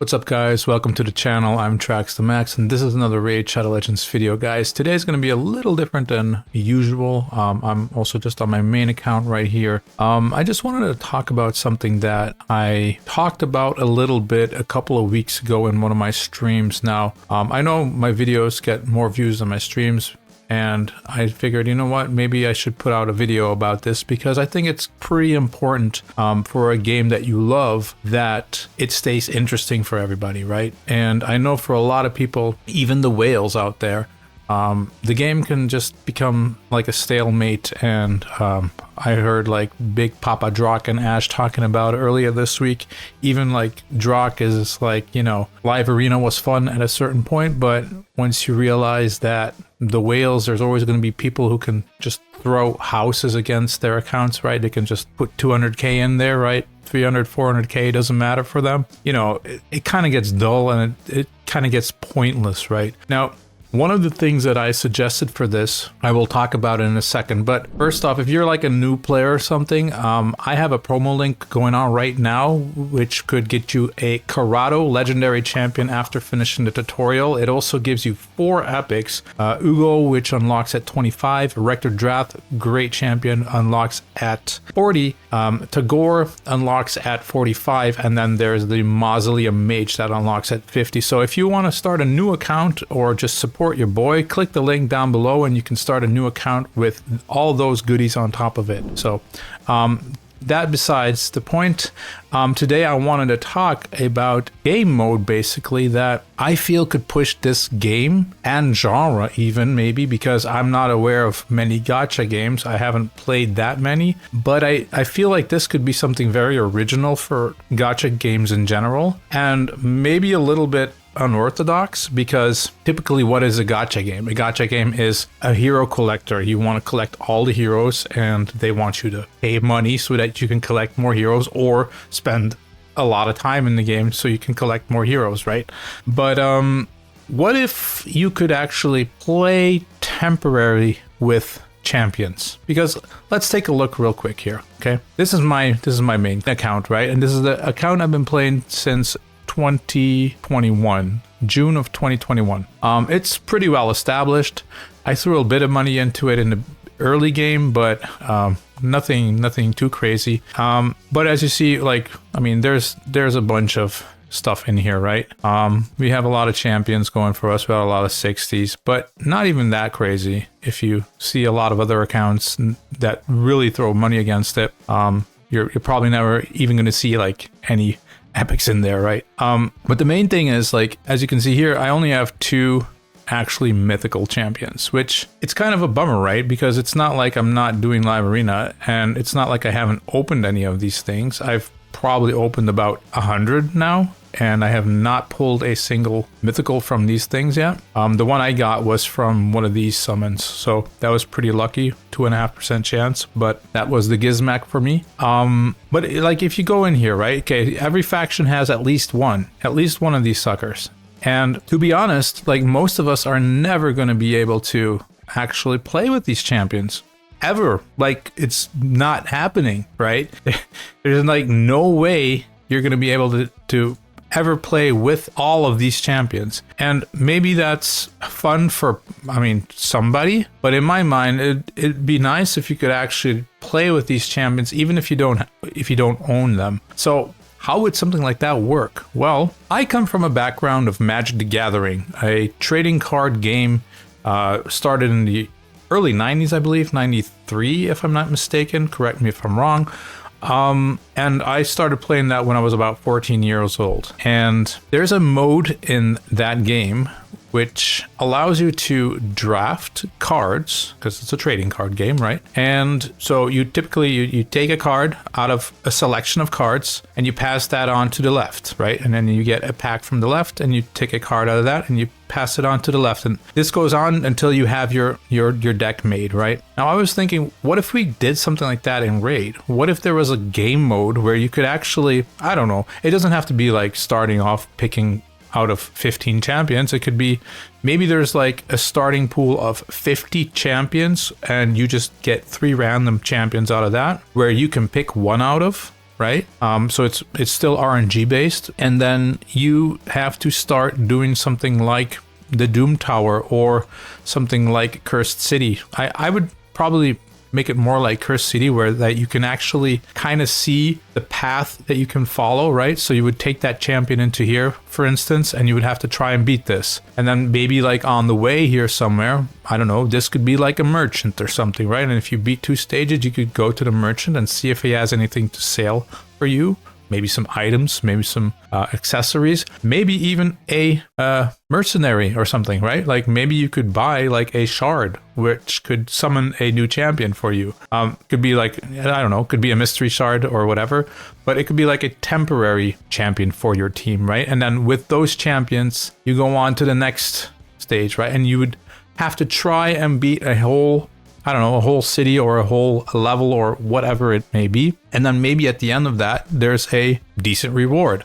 What's up, guys? Welcome to the channel. I'm Trax the Max, and this is another Raid Shadow Legends video, guys. Today's going to be a little different than usual. I'm also just on my main account right here. I just wanted to talk about something that I talked about a little bit a couple of weeks ago in one of my streams. Now, I know my videos get more views than my streams, and I figured, you know what, maybe I should put out a video about this because I think it's pretty important for a game that you love that it stays interesting for everybody, right? And I know for a lot of people, even the whales out there, the game can just become like a stalemate. And I heard like Big Papa Drath and Ash talking about earlier this week, even like Drath is like, you know, live arena was fun at a certain point, but once you realize that the whales, there's always going to be people who can just throw houses against their accounts, right? They can just put 200k in there, right? 300, 400k, doesn't matter for them. You know, it kind of gets dull and it kind of gets pointless, right? Now, one of the things that I suggested for this, I will talk about in a second. But first off, if you're like a new player or something, I have a promo link going on right now, which could get you a Karato legendary champion after finishing the tutorial. It also gives you 4 epics. Uugo, which unlocks at 25. Rector Drath, great champion, unlocks at 40. Tagoar unlocks at 45. And then there's the Mausoleum Mage that unlocks at 50. So if you want to start a new account or just support your boy, click the link down below and you can start a new account with all those goodies on top of it. So that besides the point, today I wanted to talk about game mode basically that I feel could push this game and genre even maybe, because I'm not aware of many gacha games. I haven't played that many, but I feel like this could be something very original for gacha games in general, and maybe a little bit unorthodox, because typically what is a gacha game? A gacha game is a hero collector. You want to collect all the heroes and they want you to pay money so that you can collect more heroes, or spend a lot of time in the game so you can collect more heroes, right? But what if you could actually play temporarily with champions? Because let's take a look real quick here, okay? This is my main account, right? And this is the account I've been playing since 2021, June of 2021. It's pretty well established. I threw a bit of money into it in the early game, but nothing too crazy. But as you see, like, I mean, there's a bunch of stuff in here, right? We have a lot of champions going for us. We have a lot of 60s, but not even that crazy. If you see a lot of other accounts that really throw money against it, you're probably never even going to see like any epics in there, right? But the main thing is, like, as you can see here, I only have 2 actually mythical champions, which it's kind of a bummer, right? Because it's not like I'm not doing live arena, and it's not like I haven't opened any of these things. I've probably opened about 100 now, and I have not pulled a single mythical from these things yet. The one I got was from one of these summons, so that was pretty lucky, 2.5% chance, but that was the gizmac for me. But like, if you go in here, right, okay, every faction has at least one of these suckers. And to be honest, like, most of us are never going to be able to actually play with these champions. Ever. Like, it's not happening, right? There's like no way you're going to be able to ever play with all of these champions. And maybe that's fun for, I mean, somebody, but in my mind, it'd be nice if you could actually play with these champions, even if you don't own them. So how would something like that work? Well, I come from a background of Magic the Gathering, a trading card game, started in the early 90s, I believe, 93, if I'm not mistaken. Correct me if I'm wrong. And I started playing that when I was about 14 years old. And there's a mode in that game which allows you to draft cards, because it's a trading card game, right? And so you typically, you take a card out of a selection of cards and you pass that on to the left, right? And then you get a pack from the left and you take a card out of that and you pass it on to the left. And this goes on until you have your deck made, right? Now I was thinking, what if we did something like that in Raid? What if there was a game mode where you could actually, I don't know, it doesn't have to be like starting off picking out of 15 champions. It could be, maybe there's like a starting pool of 50 champions and you just get 3 random champions out of that, where you can pick one out of, right? So it's still RNG based, and then you have to start doing something like the Doom Tower or something like Cursed City. I would probably make it more like Cursed City, where that you can actually kind of see the path that you can follow, right? So you would take that champion into here, for instance, and you would have to try and beat this. And then maybe like on the way here somewhere, I don't know, this could be like a merchant or something, right? And if you beat 2 stages, you could go to the merchant and see if he has anything to sell for you. Maybe some items, maybe some accessories, maybe even a mercenary or something, right? Like maybe you could buy like a shard, which could summon a new champion for you. Could be like, I don't know, could be a mystery shard or whatever, but it could be like a temporary champion for your team, right? And then with those champions, you go on to the next stage, right? And you would have to try and beat a whole, I don't know, a whole city or a whole level or whatever it may be. And then maybe at the end of that, there's a decent reward.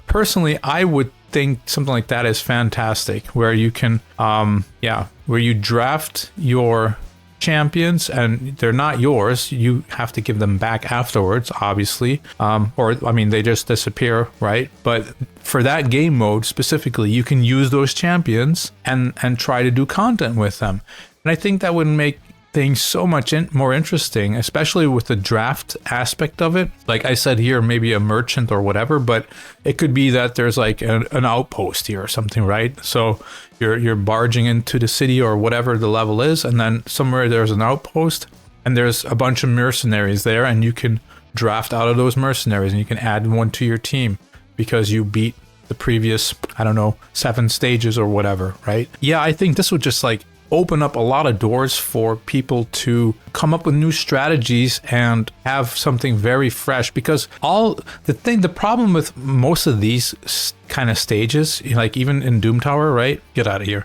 Personally, I would think something like that is fantastic, where you can, where you draft your champions and they're not yours. You have to give them back afterwards, obviously. They just disappear, right? But for that game mode specifically, you can use those champions and try to do content with them. And I think that would make things so much more interesting, especially with the draft aspect of it. Like I said here, maybe a merchant or whatever, but it could be that there's like an outpost here or something, right? So you're barging into the city or whatever the level is, and then somewhere there's an outpost and there's a bunch of mercenaries there, and you can draft out of those mercenaries and you can add one to your team because you beat the previous, I don't know, 7 stages or whatever, right? Yeah, I think this would just like open up a lot of doors for people to come up with new strategies and have something very fresh, because the problem with most of these kind of stages, like even in Doom Tower, right? Get out of here.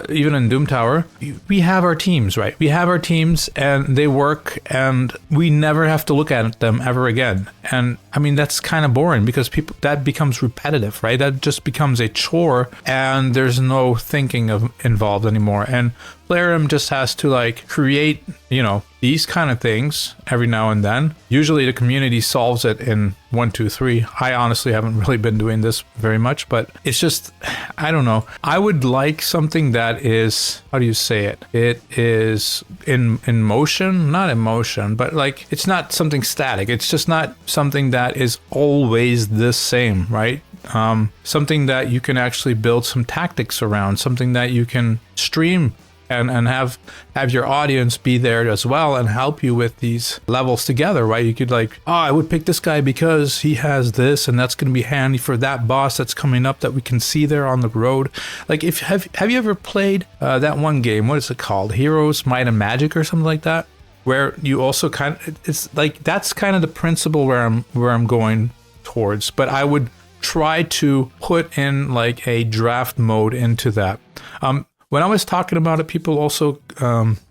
Even in Doom Tower, we have our teams, right? We have our teams and they work and we never have to look at them ever again. And I mean, that's kind of boring because that becomes repetitive, right? That just becomes a chore and there's no thinking involved anymore. And Plarium just has to like create, these kind of things every now and then. Usually the community solves it in 1, 2, 3. I honestly haven't really been doing this very much, but it's just, I don't know. I would like something that is, how do you say it? It is in motion, not in motion, but like it's not something static. It's just not something that is always the same, right? Something that you can actually build some tactics around, something that you can stream and have your audience be there as well and help you with these levels together, right? You could like, I would pick this guy because he has this, and that's going to be handy for that boss that's coming up that we can see there on the road. Like, have you ever played that one game? What is it called? Heroes, Might and Magic or something like that? Where you also it's like that's kind of the principle where I'm going towards, but I would try to put in like a draft mode into that. When I was talking about it, people also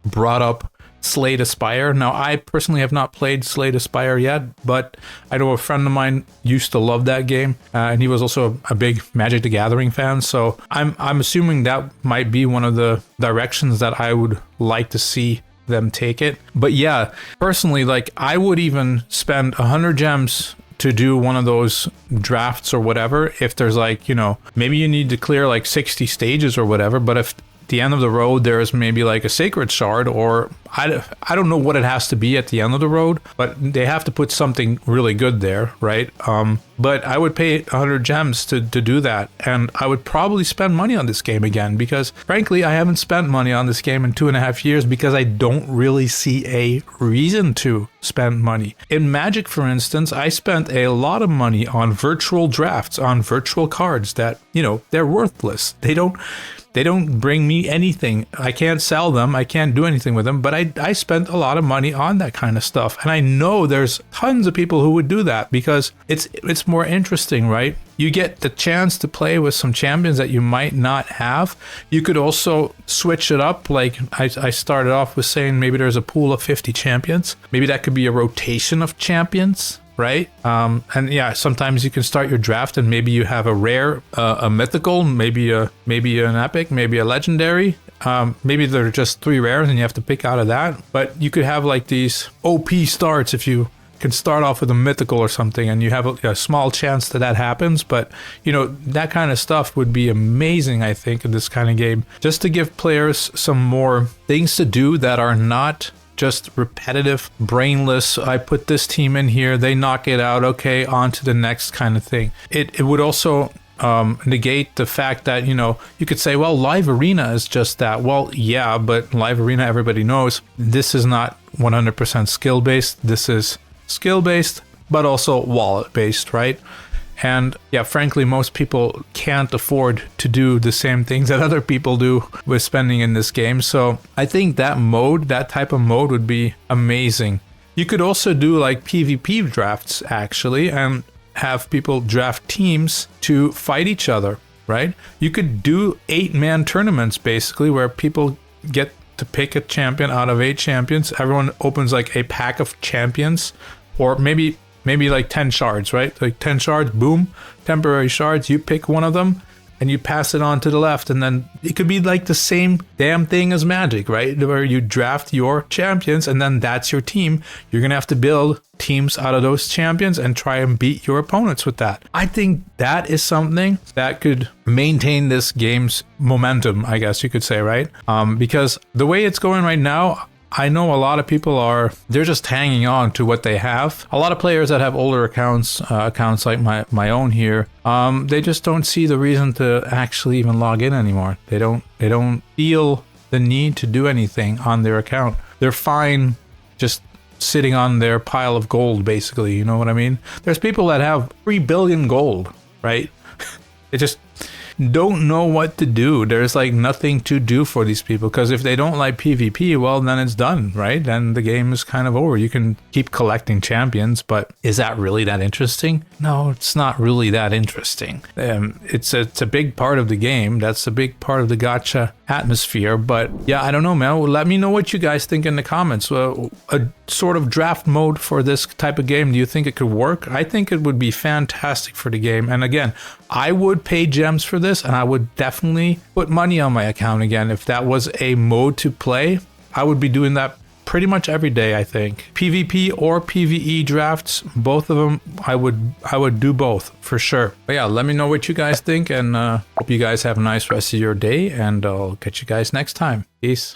brought up Slay the Spire. Now, I personally have not played Slay the Spire yet, but I know a friend of mine used to love that game, and he was also a big Magic the Gathering fan. So I'm assuming that might be one of the directions that I would like to see them take it. But yeah, personally, like I would even spend 100 gems to do one of those drafts or whatever. If there's like, maybe you need to clear like 60 stages or whatever, but if at the end of the road there's maybe like a sacred shard, or I don't know what it has to be at the end of the road, but they have to put something really good there, right? But I would pay 100 gems to do that, and I would probably spend money on this game again, because frankly I haven't spent money on this game in 2.5 years because I don't really see a reason to spend money. In Magic, for instance, I spent a lot of money on virtual drafts, on virtual cards that, they're worthless. They don't bring me anything. I can't sell them. I can't do anything with them, but I spent a lot of money on that kind of stuff. And I know there's tons of people who would do that because it's more interesting, right? You get the chance to play with some champions that you might not have. You could also switch it up. Like I started off with saying maybe there's a pool of 50 champions. Maybe that could be a rotation of champions, right? And yeah, sometimes you can start your draft and maybe you have a rare, a mythical, maybe an epic, maybe a legendary. Maybe there are just 3 rares and you have to pick out of that. But you could have like these OP starts if you can start off with a mythical or something, and you have a small chance that happens. But, you know, that kind of stuff would be amazing, I think, in this kind of game, just to give players some more things to do that are not just repetitive, brainless. I put this team in here, they knock it out, okay, on to the next kind of thing. It would also negate the fact that, you know, you could say, well, live arena is just that. Well, yeah, but live arena, everybody knows this is not 100% skill based. This is skill based, but also wallet based, right? And yeah, frankly, most people can't afford to do the same things that other people do with spending in this game. So I think that mode, that type of mode would be amazing. You could also do like PvP drafts actually, and have people draft teams to fight each other, right? You could do 8-man tournaments basically, where people get to pick a champion out of 8 champions. Everyone opens like a pack of champions, or maybe like 10 shards, right? Like 10 shards, boom, temporary shards, you pick one of them and you pass it on to the left, and then it could be like the same damn thing as Magic, right? Where you draft your champions and then that's your team. You're gonna have to build teams out of those champions and try and beat your opponents with that. I think that is something that could maintain this game's momentum, I guess you could say, right? Because the way it's going right now, I know a lot of people they're just hanging on to what they have. A lot of players that have older accounts like my own here, they just don't see the reason to actually even log in anymore. They don't feel the need to do anything on their account. They're fine just sitting on their pile of gold, basically, you know what I mean? There's people that have 3 billion gold, right? They just don't know what to do. There's like nothing to do for these people, because if they don't like PvP, well, then it's done, right? Then the game is kind of over. You can keep collecting champions, but is that really that interesting? No, it's not really that interesting. It's a big part of the game. That's a big part of the gacha atmosphere. But yeah, I don't know, man. Well, let me know what you guys think in the comments. A sort of draft mode for this type of game, do you think it could work? I think it would be fantastic for the game. And again, I would pay gems for this, and I would definitely put money on my account again. If that was a mode to play, I would be doing that pretty much every day, I think. PvP or PvE drafts, both of them, I would do both for sure. But yeah, let me know what you guys think, and hope you guys have a nice rest of your day, and I'll catch you guys next time. Peace.